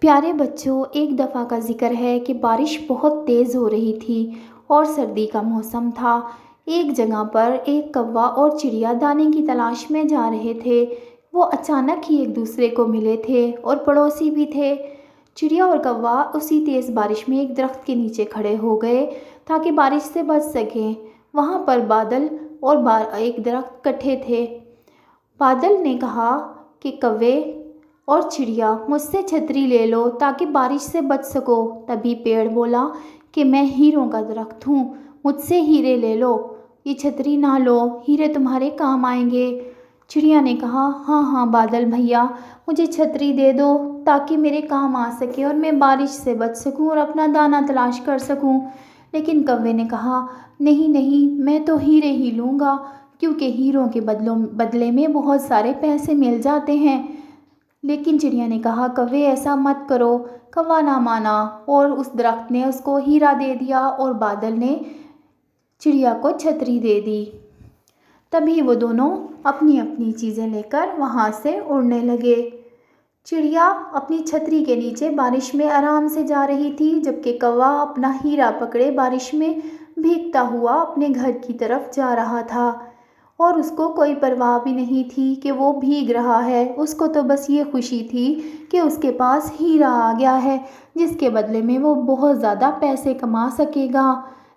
پیارے بچوں، ایک دفعہ کا ذکر ہے کہ بارش بہت تیز ہو رہی تھی اور سردی کا موسم تھا۔ ایک جگہ پر ایک کوا اور چڑیا دانے کی تلاش میں جا رہے تھے۔ وہ اچانک ہی ایک دوسرے کو ملے تھے اور پڑوسی بھی تھے۔ چڑیا اور کوا اسی تیز بارش میں ایک درخت کے نیچے کھڑے ہو گئے تاکہ بارش سے بچ سکیں۔ وہاں پر بادل اور ایک درخت کٹھے تھے۔ بادل نے کہا کہ کوے اور چڑیا، مجھ سے چھتری لے لو تاکہ بارش سے بچ سکو۔ تبھی پیڑ بولا کہ میں ہیروں کا درخت ہوں، مجھ سے ہیرے لے لو، یہ چھتری نہ لو، ہیرے تمہارے کام آئیں گے۔ چڑیا نے کہا، ہاں ہاں بادل بھیا، مجھے چھتری دے دو تاکہ میرے کام آ سکے اور میں بارش سے بچ سکوں اور اپنا دانہ تلاش کر سکوں۔ لیکن کوے نے کہا، نہیں نہیں، میں تو ہیرے ہی لوں گا، کیونکہ ہیروں کے بدلے میں بہت سارے پیسے مل جاتے ہیں۔ لیکن چڑیا نے کہا، کوے ایسا مت کرو۔ کوا نہ مانا اور اس درخت نے اس کو ہیرا دے دیا اور بادل نے چڑیا کو چھتری دے دی۔ تبھی وہ دونوں اپنی اپنی چیزیں لے کر وہاں سے اڑنے لگے۔ چڑیا اپنی چھتری کے نیچے بارش میں آرام سے جا رہی تھی، جبکہ کوا اپنا ہیرا پکڑے بارش میں بھیگتا ہوا اپنے گھر کی طرف جا رہا تھا، اور اس کو کوئی پرواہ بھی نہیں تھی کہ وہ بھیگ رہا ہے۔ اس کو تو بس یہ خوشی تھی کہ اس کے پاس ہیرا آ گیا ہے، جس کے بدلے میں وہ بہت زیادہ پیسے کما سکے گا۔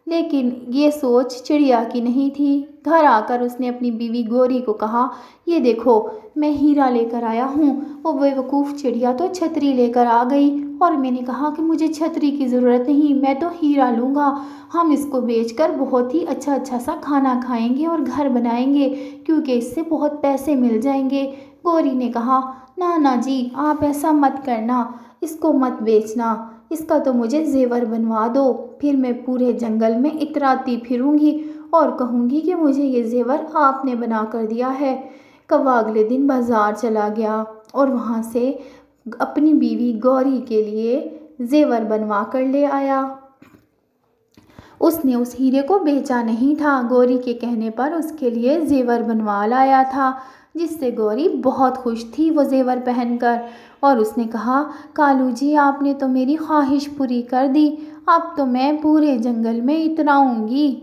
لیکن یہ سوچ چڑیا کی نہیں تھی۔ گھر آ کر اس نے اپنی بیوی گوری کو کہا، یہ دیکھو میں ہیرا لے کر آیا ہوں۔ وہ بیوقوف چڑیا تو چھتری لے کر آ گئی اور میں نے کہا کہ مجھے چھتری کی ضرورت نہیں، میں تو ہیرا لوں گا۔ ہم اس کو بیچ کر بہت ہی اچھا سا کھانا کھائیں گے اور گھر بنائیں گے، کیونکہ اس سے بہت پیسے مل جائیں گے۔ گوری نے کہا، نا جی، آپ ایسا مت کرنا، اس کو مت بیچنا، اس کا تو مجھے زیور بنوا دو، پھر میں پورے جنگل میں اتراتی پھروں گی اور کہوں گی کہ مجھے یہ زیور آپ نے بنا کر دیا ہے۔ کوا اگلے دن بازار چلا گیا اور وہاں سے اپنی بیوی گوری کے لیے زیور بنوا کر لے آیا۔ اس نے اس ہیرے کو بیچا نہیں تھا، گوری کے کہنے پر اس کے لیے زیور بنوا لایا تھا، جس سے گوری بہت خوش تھی وہ زیور پہن کر، اور اس نے کہا، کالو جی آپ نے تو میری خواہش پوری کر دی، اب تو میں پورے جنگل میں اتراؤں گی۔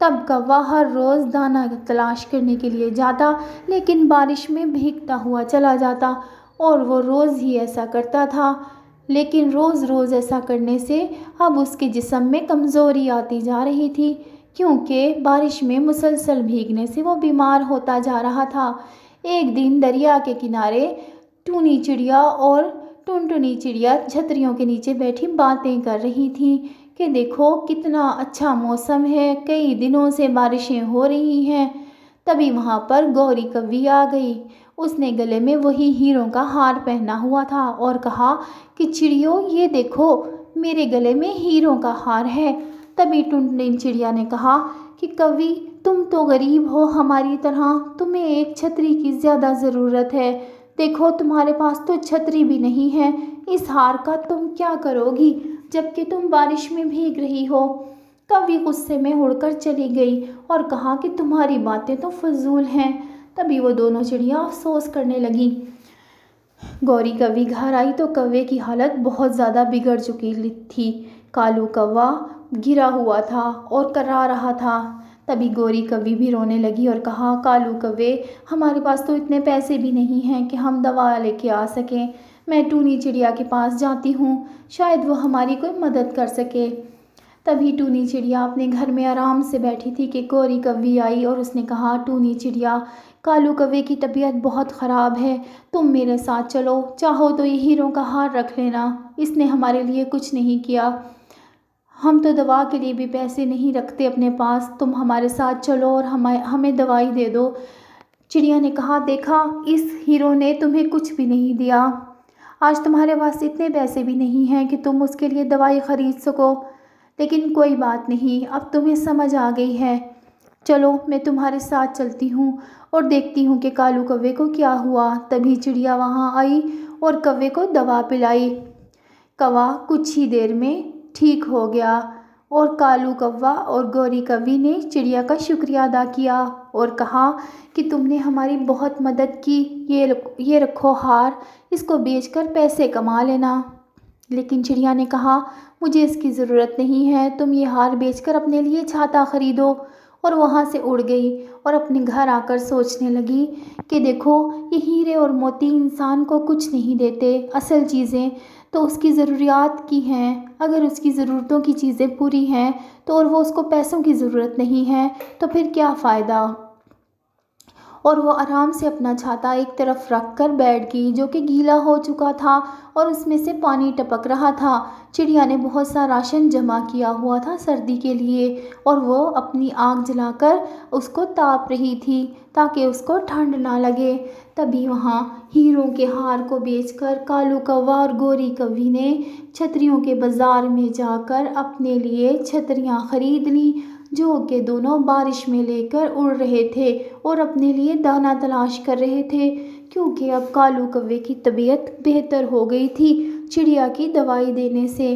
تب کوا ہر روز دانہ تلاش کرنے کے لیے جاتا، لیکن بارش میں بھیگتا ہوا چلا جاتا، اور وہ روز ہی ایسا کرتا تھا۔ لیکن روز ایسا کرنے سے اب اس کے جسم میں کمزوری آتی جا رہی تھی، کیونکہ بارش میں مسلسل بھیگنے سے وہ بیمار ہوتا جا رہا تھا۔ ایک دن دریا کے کنارے ٹونی چڑیا اور ٹنٹنی چڑیا چھتریوں کے نیچے بیٹھی باتیں کر رہی تھیں کہ دیکھو کتنا اچھا موسم ہے، کئی دنوں سے بارشیں ہو رہی ہیں۔ تبھی وہاں پر گوری کوی آ گئی۔ اس نے گلے میں وہی ہیروں کا ہار پہنا ہوا تھا اور کہا کہ چڑیو یہ دیکھو میرے گلے میں ہیروں کا ہار ہے۔ تبھی ٹنٹنی چڑیا نے کہا کہ کوی تم تو غریب ہو ہماری طرح، تمہیں ایک چھتری کی زیادہ ضرورت ہے، دیکھو تمہارے پاس تو چھتری بھی نہیں ہے، اس ہار کا تم کیا کرو گی جبکہ تم بارش میں بھیگ رہی ہو۔ کوی غصے میں اڑ کر چلی گئی اور کہا کہ تمہاری باتیں تو فضول ہیں۔ تبھی وہ دونوں چڑیا افسوس کرنے لگیں۔ گوری کوی گھر آئی تو کوے کی حالت بہت زیادہ بگڑ چکی تھی۔ کالو کوا گرا ہوا تھا اور کرا رہا تھا۔ تبھی گوری کوی بھی رونے لگی اور کہا، کالو کوے ہمارے پاس تو اتنے پیسے بھی نہیں ہیں کہ ہم دوا لے کے آ سکیں، میں ٹونی چڑیا کے پاس جاتی ہوں، شاید وہ ہماری کوئی مدد کر سکے۔ تبھی ٹونی چڑیا اپنے گھر میں آرام سے بیٹھی تھی کہ گوری کوی آئی اور اس نے کہا، ٹونی چڑیا کالو کوے کی طبیعت بہت خراب ہے، تم میرے ساتھ چلو، چاہو تو یہ ہیروں کا ہار رکھ لینا، اس نے ہمارے لیے کچھ نہیں کیا، ہم تو دوا کے لیے بھی پیسے نہیں رکھتے اپنے پاس، تم ہمارے ساتھ چلو اور ہمیں دوائی دے دو۔ چڑیا نے کہا، دیکھا اس ہیروں نے تمہیں کچھ بھی نہیں دیا، آج تمہارے پاس اتنے پیسے بھی نہیں ہیں کہ تم اس کے لیے دوائی خرید سکو، لیکن کوئی بات نہیں، اب تمہیں سمجھ آ گئی ہے، چلو میں تمہارے ساتھ چلتی ہوں اور دیکھتی ہوں کہ کالو کوے کو کیا ہوا۔ تبھی چڑیا وہاں آئی اور کوے کو دوا پلائی۔ کوا کچھ ہی دیر میں ٹھیک ہو گیا اور کالو کوا اور گوری کوی نے چڑیا کا شکریہ ادا کیا اور کہا کہ تم نے ہماری بہت مدد کی، یہ رکھو ہار، اس کو بیچ کر پیسے کما لینا۔ لیکن چڑیا نے کہا مجھے اس کی ضرورت نہیں ہے، تم یہ ہار بیچ کر اپنے لیے چھاتا خریدو۔ اور وہاں سے اڑ گئی اور اپنے گھر آ کر سوچنے لگی کہ دیکھو یہ ہیرے اور موتی انسان کو کچھ نہیں دیتے، اصل چیزیں تو اس کی ضروریات کی ہیں۔ اگر اس کی ضرورتوں کی چیزیں پوری ہیں تو اور وہ اس کو پیسوں کی ضرورت نہیں ہے تو پھر کیا فائدہ۔ اور وہ آرام سے اپنا چھاتا ایک طرف رکھ کر بیٹھ گئی جو کہ گیلا ہو چکا تھا اور اس میں سے پانی ٹپک رہا تھا۔ چڑیا نے بہت سا راشن جمع کیا ہوا تھا سردی کے لیے اور وہ اپنی آگ جلا کر اس کو تاپ رہی تھی تاکہ اس کو ٹھنڈ نہ لگے۔ تبھی وہاں ہیروں کے ہار کو بیچ کر کالو کوا اور گوری کوی نے چھتریوں کے بازار میں جا کر اپنے لیے چھتریاں خرید لیں جو کہ دونوں بارش میں لے کر اڑ رہے تھے اور اپنے لیے دانہ تلاش کر رہے تھے، کیونکہ اب کالو کوے کی طبیعت بہتر ہو گئی تھی چڑیا کی دوائی دینے سے۔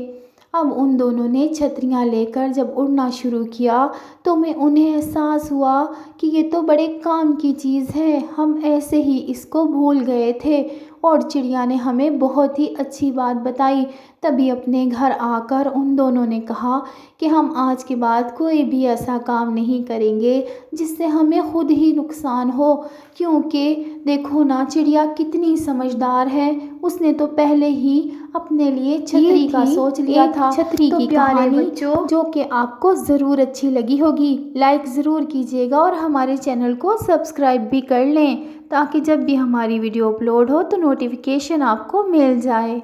اب ان دونوں نے چھتریاں لے کر جب اڑنا شروع کیا تو انہیں احساس ہوا کہ یہ تو بڑے کام کی چیز ہے، ہم ایسے ہی اس کو بھول گئے تھے اور چڑیا نے ہمیں بہت ہی اچھی بات بتائی۔ تبھی اپنے گھر آ کر ان دونوں نے کہا کہ ہم آج کے بعد کوئی بھی ایسا کام نہیں کریں گے جس سے ہمیں خود ہی نقصان ہو، کیونکہ دیکھو نا چڑیا کتنی سمجھدار ہے، اس نے تو پہلے ہی اپنے لیے چھتری کا سوچ لیا تھا۔ چھتری کی کہانی جو کہ آپ کو ضرور اچھی لگی ہوگی، لائک ضرور کیجیے گا اور ہمارے چینل کو سبسکرائب بھی کر لیں تاکہ جب بھی ہماری ویڈیو اپلوڈ ہو تو نوٹیفیکیشن آپ کو مل جائے۔